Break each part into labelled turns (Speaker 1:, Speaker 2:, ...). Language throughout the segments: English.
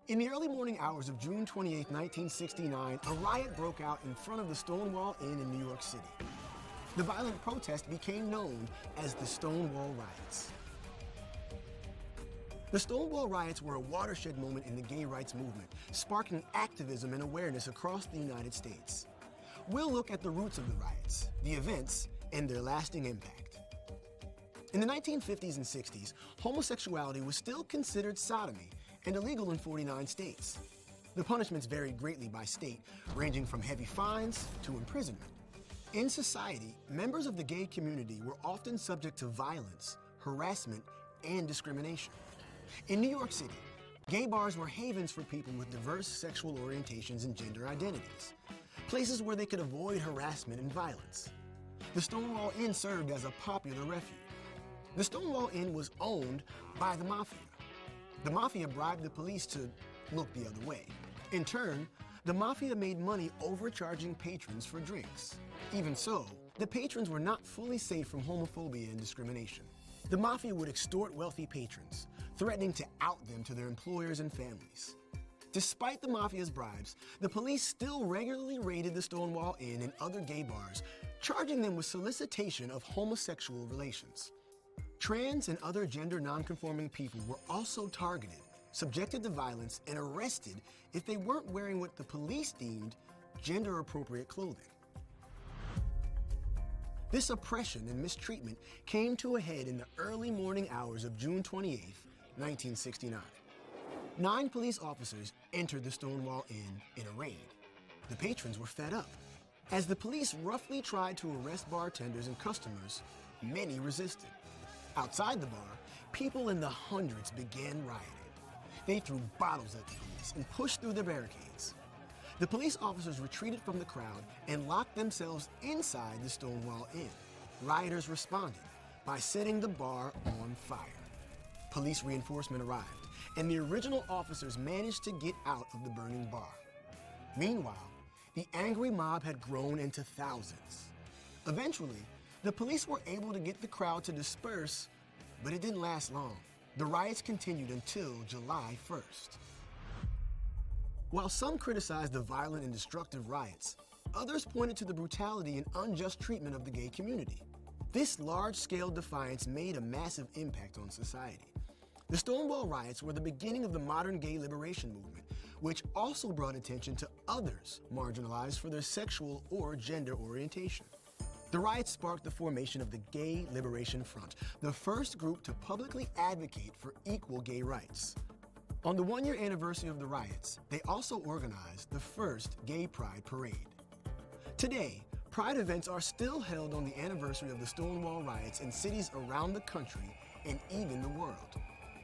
Speaker 1: In the early morning hours of June 28, 1969, a riot broke out in front of the Stonewall Inn in New York City. The violent protest became known as the Stonewall Riots. The Stonewall Riots were a watershed moment in the gay rights movement, sparking activism and awareness across the United States. We'll look at the roots of the riots, the events, and their lasting impact. In the 1950s and 60s, homosexuality was still considered sodomy and illegal in 49 states. The punishments varied greatly by state, ranging from heavy fines to imprisonment. In society, members of the gay community were often subject to violence, harassment, and discrimination. In New York City, gay bars were havens for people with diverse sexual orientations and gender identities, places where they could avoid harassment and violence. The Stonewall Inn served as a popular refuge. The Stonewall Inn was owned by the Mafia. The Mafia bribed the police to look the other way. In turn, the Mafia made money overcharging patrons for drinks. Even so, the patrons were not fully safe from homophobia and discrimination. The Mafia would extort wealthy patrons, threatening to out them to their employers and families. Despite the Mafia's bribes, the police still regularly raided the Stonewall Inn and other gay bars, charging them with solicitation of homosexual relations. Trans and other gender nonconforming people were also targeted, subjected to violence, and arrested if they weren't wearing what the police deemed gender-appropriate clothing. This oppression and mistreatment came to a head in the early morning hours of June 28, 1969. 9 police officers entered the Stonewall Inn in a raid. The patrons were fed up. As the police roughly tried to arrest bartenders and customers, many resisted. Outside the bar, people in the hundreds began rioting. They threw bottles at the police and pushed through the barricades. The police officers retreated from the crowd and locked themselves inside the Stonewall Inn. Rioters responded by setting the bar on fire. Police reinforcement arrived, and the original officers managed to get out of the burning bar. Meanwhile, the angry mob had grown into thousands. Eventually, the police were able to get the crowd to disperse, but it didn't last long. The riots continued until July 1st. While some criticized the violent and destructive riots, others pointed to the brutality and unjust treatment of the gay community. This large-scale defiance made a massive impact on society. The Stonewall Riots were the beginning of the modern gay liberation movement, which also brought attention to others marginalized for their sexual or gender orientation. The riots sparked the formation of the Gay Liberation Front, the first group to publicly advocate for equal gay rights. On the 1-year anniversary of the riots, they also organized the first Gay Pride Parade. Today, Pride events are still held on the anniversary of the Stonewall Riots in cities around the country and even the world.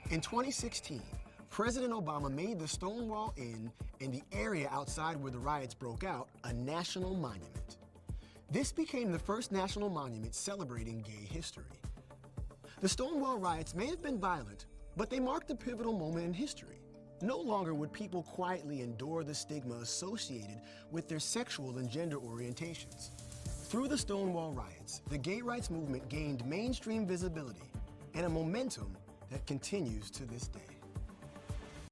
Speaker 1: In 2016, President Obama made the Stonewall Inn and the area outside where the riots broke out a national monument. This became the first national monument celebrating gay history. The Stonewall Riots may have been violent, but they marked a pivotal moment in history. No longer would people quietly endure the stigma associated with their sexual and gender orientations. Through the Stonewall Riots, the gay rights movement gained mainstream visibility and a momentum that continues to this day.